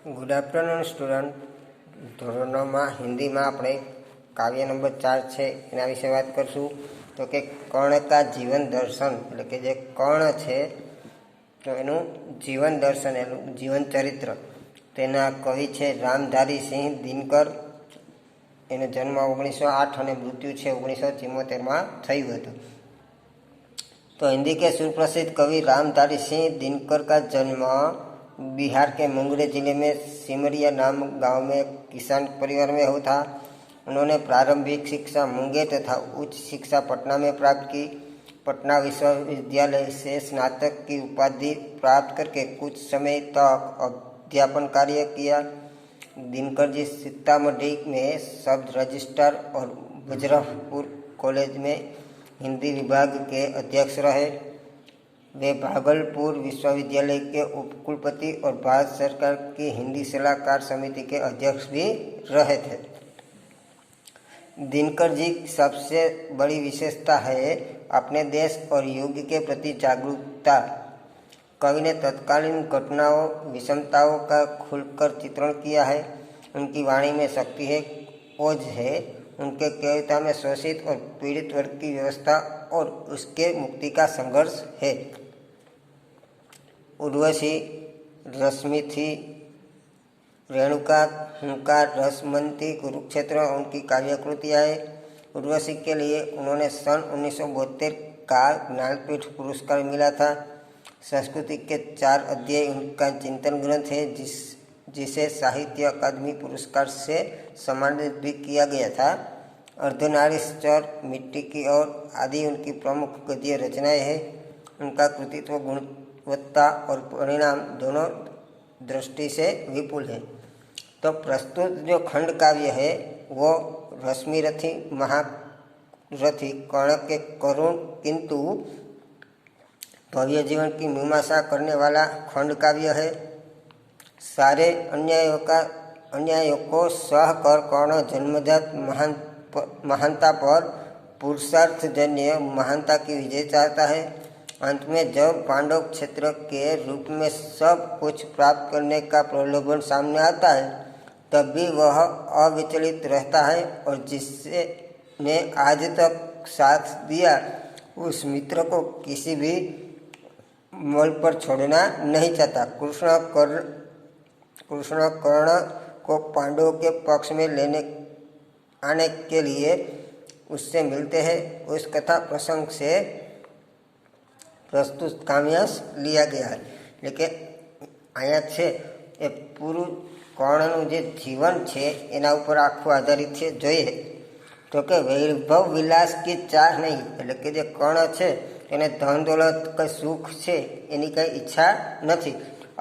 Good afternoon student. धोरण में हिंदी में આપણે काव्य नंबर 4 છે એના વિશે વાત કરશું। તો કે કર્ણ का जीवन दर्शन એટલે કે જે કર્ણ છે તો એનું જીવન દર્શન એનું જીવન ચરિત્ર તેના કવિ છે રામધારી સિંહ દિનકર। એનો જન્મ 1908 અને મૃત્યુ છે 1974 में થયું હતું। तो हिंदी के सुप्रसिद्ध कवि रामधारी सिंह दिनकर का जन्म बिहार के मुंगेर जिले में सिमरिया नाम गांव में किसान परिवार में हुआ था। उन्होंने प्रारंभिक शिक्षा मुंगेर तथा उच्च शिक्षा पटना में प्राप्त की। पटना विश्वविद्यालय से स्नातक की उपाधि प्राप्त करके कुछ समय तक अध्यापन कार्य किया। दिनकर जी सीतामढ़ी में सब रजिस्ट्रार और वज्रपुर कॉलेज में हिंदी विभाग के अध्यक्ष रहे। वे भागलपुर विश्वविद्यालय के उपकुलपति और भारत सरकार की हिंदी सलाहकार समिति के अध्यक्ष भी रहे थे। दिनकर जी की सबसे बड़ी विशेषता है अपने देश और युग के प्रति जागरूकता। कवि ने तत्कालीन घटनाओं विषमताओं का खुलकर चित्रण किया है। उनकी वाणी में शक्ति है, ओज है। उनके कविता में शोषित और पीड़ित वर्ग की व्यवस्था और उसके मुक्ति का संघर्ष है। उर्वशी, रश्मि थी, रेणुका, हुंकार, रसमंती, कुरुक्षेत्र उनकी काव्यकृतियाँ है। उर्वशी के लिए उन्होंने सन 1972 का ज्ञानपीठ पुरस्कार मिला था। संस्कृति के 4 अध्याय उनका चिंतन ग्रंथ है जिसे साहित्य अकादमी पुरस्कार से सम्मानित भी किया गया था। अर्धनारीश्वर, मिट्टी की ओर आदि उनकी प्रमुख गद्य रचनाएं हैं। उनका कृतित्व गुणवत्ता और परिणाम दोनों दृष्टि से विपुल है। तो प्रस्तुत जो खंड काव्य है वो रश्मिरथी महारथी कर्ण के करुण किंतु भव्य जीवन की मीमांसा करने वाला खंड काव्य है। सारे अन्यायों को सह कर कर्ण जन्मजात महानता पर पुरुषार्थजन्य महानता की विजय चाहता है। अंत में जब पांडव क्षेत्र के रूप में सब कुछ प्राप्त करने का प्रलोभन सामने आता है तब भी वह अविचलित रहता है और जिसने आज तक साथ दिया उस मित्र को किसी भी मोल पर छोड़ना नहीं चाहता। कृष्ण कर्ण को पांडवों के पक्ष में लेने आने के लिए उससे मिलते हैं। उस कथा प्रसंग से प्रस्तुत काव्यांश लिया गया है। लेकिन अँ ए पूरु कर्णनु जे जीवन है एना पर आखू आधारित है। जोईए तो कि वैभव विलास की चाह नहीं एटले के जे कर्ण है એને ધન દોલત કઈ સુખ છે એની કઈ ઈચ્છા નથી।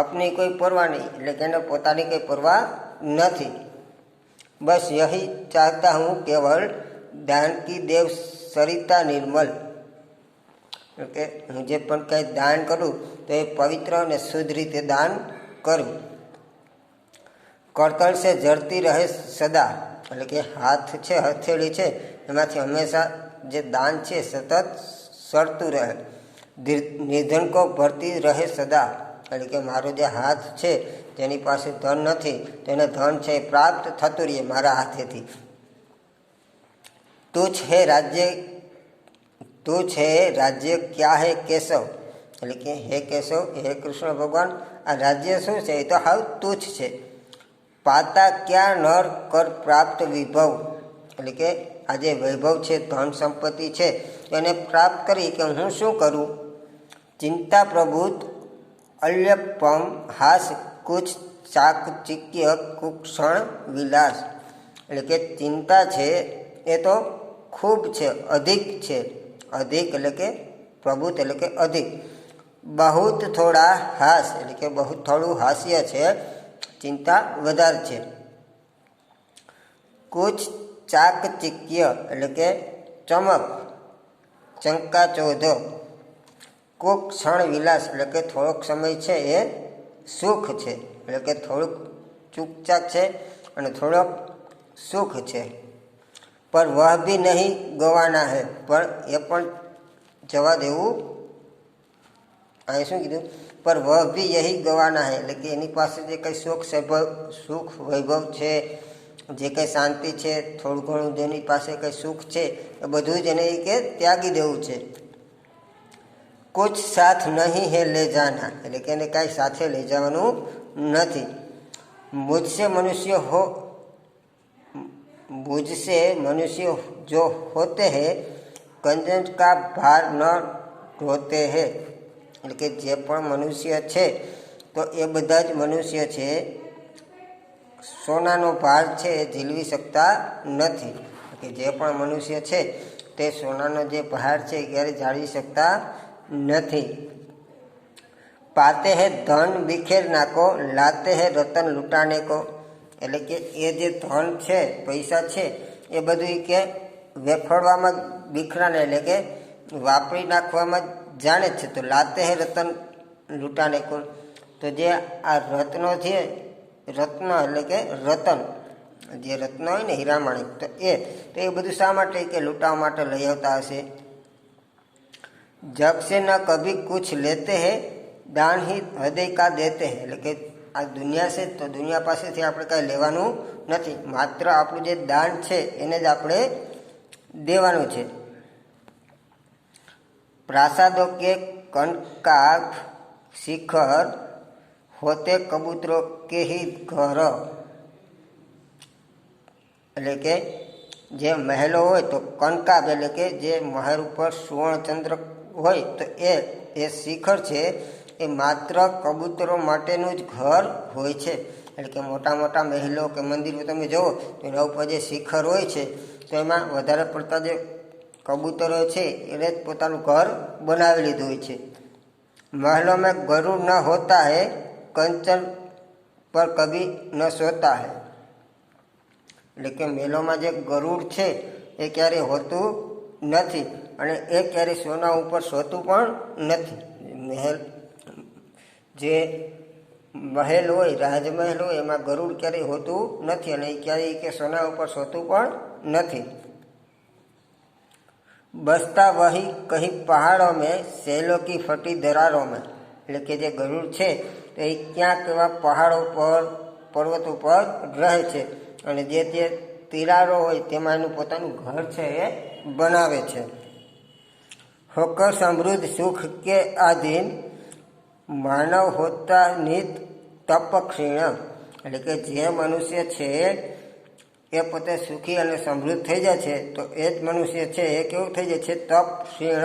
अपनी कोई परवाह नहीं એટલે કે એને પોતાની કઈ પરવાહ નથી। बस यही चाहता हूँ केवल दान की देव सरिता निर्मल કે હું જે પણ કંઈ દાન કરું તો એ પવિત્ર અને શુદ્ધ રીતે દાન કરું। કરતલ से जड़ती रहे सदा એટલે કે હાથ છે હથેળી છે એમાંથી હંમેશા જે દાન છે સતત सरतु रहे। निर्धन को भरती रहे सदा એટલે કે મારો જે હાથ છે જેની પાસે ધન નથી તેને ધન છે પ્રાપ્ત થતું રહે મારા હાથેથી। તું છે રાજ્ય क्या है केशव એટલે કે હે કેશવ હે કૃષ્ણ ભગવાન આ રાજ્ય શું છે એ તો હાવ તુચ્છ છે। પાતા क्या नर कर प्राप्त विभव એટલે કે આ જે વૈભવ છે ધન સંપત્તિ છે એને પ્રાપ્ત કરી કે હું શું કરું। ચિંતા પ્રભુત અલ્યપમ હાસ કુછ ચાકચિક્ય કુક્ષણ વિલાસ એટલે કે ચિંતા છે એ તો ખૂબ છે અધિક છે। અધિક એટલે કે પ્રભુત એટલે કે અધિક। બહુત થોડા હાસ એટલે કે બહુ થોડું હાસ્ય છે, ચિંતા વધારે છે। કુછ ચાકચિક્ય એટલે કે ચમક ચંકા ચોધો। કોક ક્ષણ વિલાસ એટલે કે થોડોક સમય છે એ સુખ છે એટલે કે થોડુંક ચૂકચાક છે અને થોડોક સુખ છે। पर वह भी नहीं गवाना है પણ એ પણ જવા દેવું। અહીં શું કીધું पर वह भी यही गवाना है એટલે કે એની પાસે જે કંઈ સુખ વૈભવ છે, જે કંઈ શાંતિ છે, થોડું ઘણું જેની પાસે કંઈ સુખ છે એ બધું જ એને કે ત્યાગી દેવું છે. કુછ સાથ નહીં હે લે જાના એટલે કે એને કાંઈ સાથે લઈ જવાનું નથી. मुझसे मनुष्य जो होते हैं कंजन का भार न ढोते हैं એટલે કે જે પણ મનુષ્ય છે તો એ બધા જ મનુષ્ય છે સોનાનો ભાર છે એ ઝીલવી શકતા નથી. કે જે પણ મનુષ્ય છે તે સોનાનો જે ભાર છે એ ક્યારેય જાળવી શકતા નથી. पाते हैं धन बिखेरना को लाते हैं रतन लूटाने को એટલે કે એ જે ધન છે પૈસા છે એ બધું કે વેફળવામાં બીખરાને એટલે કે વાપરી નાખવામાં જાણે છે. તો લાતે હે રતન લૂંટાને કો તો જે આ રત્નો છે રત્ન એટલે કે રતન જે રત્ન હોય ને હીરા માણિક તો એ બધું શા માટે કે લૂંટાવા માટે લઈ આવતા હશે. जब से न कभी कुछ लेते हैं दान ही हृदय का देते हैं એટલે કે આ દુનિયા છે તો દુનિયા પાસેથી આપણે કાંઈ લેવાનું નથી, માત્ર આપણું જે દાન છે એને જ આપણે દેવાનું છે. प्रासादों के कनकाभ शिखर होते कबूतरों के ही घर એટલે કે જે મહેલો હોય તો કનકાબ એટલે કે જે મહેલ ઉપર સુવર્ણચંદ્ર હોય તો એ શિખર છે એ માત્ર કબૂતરો માટેનું જ ઘર હોય છે. એટલે કે મોટા મોટા મહેલો કે મંદિરો તમે જુઓ તો એના ઉપર જે શિખર હોય છે તો એમાં વધારે પડતા જે કબૂતરો છે એને જ પોતાનું ઘર બનાવી લીધું હોય છે. મહેલો મેં ગરુડ ન હોતા હૈ કંચન પર કભી ન સોતા હૈ એટલે કે મહેલોમાં જે ગરુડ છે એ ક્યારેય હોતું નથી અને એ ક્યારેય સોના ઉપર સોતું પણ નથી. જે મહેલ હોય રાજમહેલ હોય એમાં ગરુડ ક્યારેય હોતું નથી અને એ ક્યારેય કે સોના ઉપર સોતું પણ નથી. बसता वही कहीं पहाड़ों में सैलों की फटी दरारों में એટલે કે જે ગરુડ છે તો એ ક્યાંક એવા પહાડો પર પર્વતો પર રહે છે અને જે તે તિરારો હોય તેમાં એનું પોતાનું ઘર છે એ બનાવે છે. હોકર સમૃદ્ધ સુખ કે આધીન માનવ હોતા નિત તપ ક્ષીણ એટલે કે જે મનુષ્ય છે એ પોતે સુખી અને સમૃદ્ધ થઈ જાય છે તો એ જ મનુષ્ય છે એ કેવું થઈ જાય છે તપ ક્ષીણ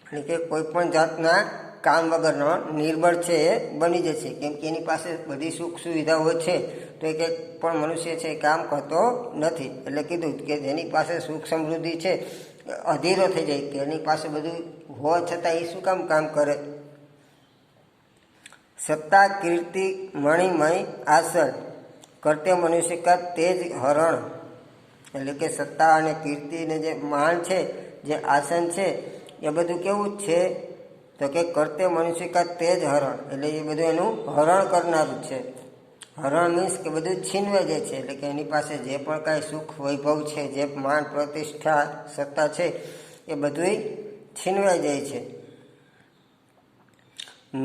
એટલે કે કોઈ પણ જાતના કામ વગરનો નિર્બળ છે એ બની જાય છે. કેમ કે એની પાસે બધી સુખ સુવિધાઓ છે તો એ કંઈક પણ મનુષ્ય છે એ કામ કરતો નથી. એટલે કીધું કે જેની પાસે સુખ સમૃદ્ધિ છે અધીરો થઈ જાય કે એની પાસે બધું હોવા છતાં એ શું કામ કરે. સત્તા કીર્તિ મણિમય આસન કરતે મનુષ્ય કા તેજ હરણ એટલે કે સત્તા અને કીર્તિ ને જે માન છે જે આસન છે એ બધું કેવું છે તો કે કરતે મનુષ્ય કા તેજ હરણ એટલે એ બધું એનું હરણ કરનારું છે. હરણ મીન્સ કે બધું છીનવાઈ જાય છે એટલે કે એની પાસે જે પણ કાંઈ સુખ વૈભવ છે જે માન પ્રતિષ્ઠા સત્તા છે એ બધું છીનવાઈ જાય છે.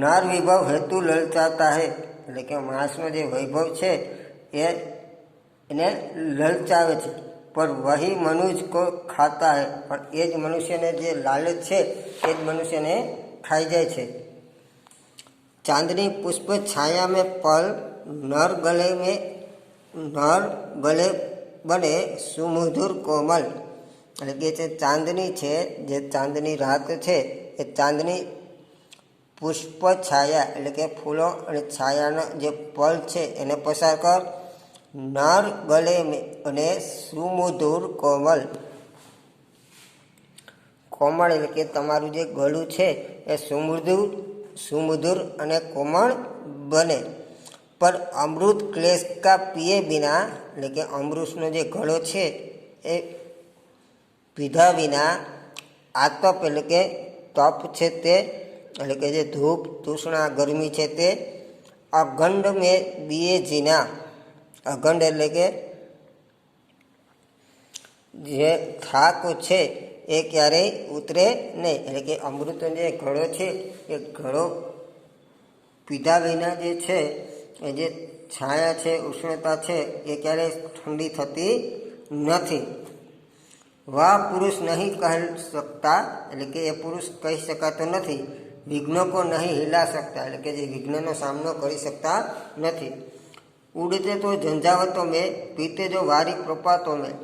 નર વિભવ હેતુ લલચાતા હે એટલે કે માણસનો જે વૈભવ છે એને લલચાવે છે. પર વહી મનુજ કો ખાતા હે પણ એ જ મનુષ્યને જે લાલચ છે એ જ મનુષ્યને ખાઈ જાય છે. ચાંદની પુષ્પ છાયા में पल नर गले बने सुमधुर कोमल એટલે કે જે ચાંદની છે જે ચાંદની રાત છે એ ચાંદની પુષ્પ છાયા એટલે કે ફૂલો અને છાયાના જે પલ છે એને પસાર કર નર ગલે અને સુમધુર કોમલ કોમળ એટલે કે તમારું જે ગળું છે એ સુમધુર અને કોમળ બને. પર અમૃત ક્લેશ કા પીએ બિના એટલે કે અમૃતનો જે ગળો છે એ પીધા વિના આતપ એટલે કે તપ છે તે એટલે કે જે ધૂપ તૃષ્ણા ગરમી છે તે અગંડ મેં દિયે જીના અગંડ એટલે કે જે થાક છે એ ક્યારેય ઉતરે નહીં એટલે કે અમૃતનો જે ઘડો છે એ ઘડો પીધા વિના જે છે એ જે છાયા છે, ઉષ્ણતા છે, એ ક્યારેય ઠંડી થતી નથી. વાહ પુરુષ નહીં કહી શકતા, એટલે કે એ પુરુષ કહી શકાતો નથી. વિઘ્નો કો નહીં હિલા શકતા, એટલે કે જે વિઘ્નનો સામનો કરી શકતા નથી. ઉડતે તો ઝંઝાવતો મેં, પીતે જો વારી પ્રપાતો મેં.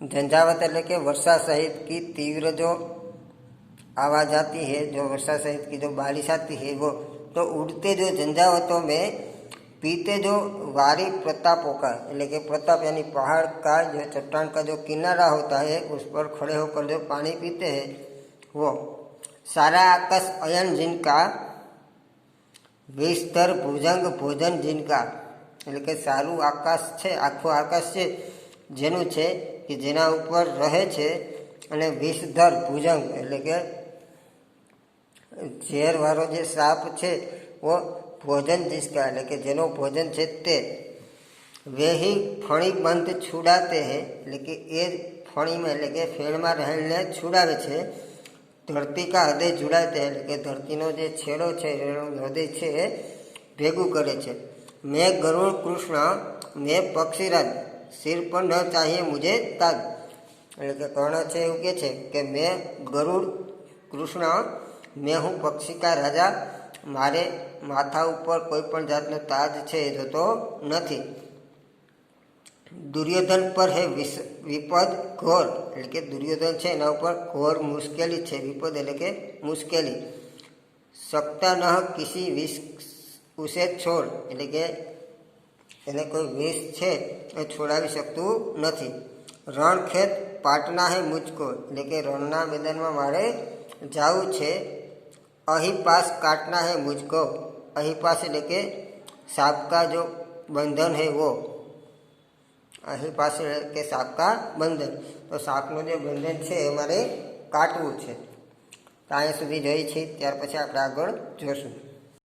झंझावत એટલે કે वर्षा सहित की तीव्र जो आवाज आती है, जो वर्षा सहित की जो बारिश आती है वो, तो उड़ते जो झंझावतों में पीते जो वारी प्रतापों का, એટલે કે प्रताप यानी पहाड़ का जो चट्टान का जो किनारा होता है उस पर खड़े होकर जो पानी पीते हैं वो. सारा आकाश अयन जिनका, विस्तर भुजंग भोजन जिनका, એટલે કે સારું આકાશ છે, આખું આકાશ છે જેનું છે કે જેના ઉપર રહે છે, અને વિષધર ભુજંગ એટલે કે ઝેરવાળો જે સાપ છે वो ભોજન जिसका, એટલે કે જેનો ભોજન છે તે. વેહી ફણી બંધ છૂડાતે હે, એટલે કે એ ફણીમાં એટલે કે ફેણમાં રહેલને છૂડાવે છે. ધરતી કા હૃદય જોડાતે, એટલે કે ધરતીનો જે છેડો છે એનો હૃદય છે એ ભેગું કરે છે. મેં ગરુડ કૃષ્ણ મેં પક્ષીરાજ, સિર પર ન ચાહીએ મુझे તાજ, એટલે કે કર્ણ છે એવું કહે છે કે મેં ગરુડ કૃષ્ણ, મેં હું પક્ષી કા રાજા, મારે માથા ઉપર કોઈ પણ જાતનો તાજ છે એ જોતો નથી. દુર્યોધન પર હે વિપદ ઘોર, એટલે કે દુર્યોધન છે એના ઉપર ઘોર મુશ્કેલી છે. વિપદ એટલે કે મુશ્કેલી. સકતા ન કિસી વિષ ઉસે છોડ, એટલે કે એને કોઈ વિષ છે એ છોડાવી શકતું નથી. રણખેત પાટના હે મુજકો, એટલે કે રણના મેદાનમાં મારે જવું છે. અહીં પાસ કાટના હે મુજકો, અહીં પાસ એટલે કે સાપ કા જો બંધન હે वो, અહીં પાસે કે સાપ કા બંધન, તો સાપનું જે બંધન છે એ મારે કાટવું છે. તો અહીંયા સુધી જોઈએ છીએ, ત્યાર પછી આપણે આગળ જોશું.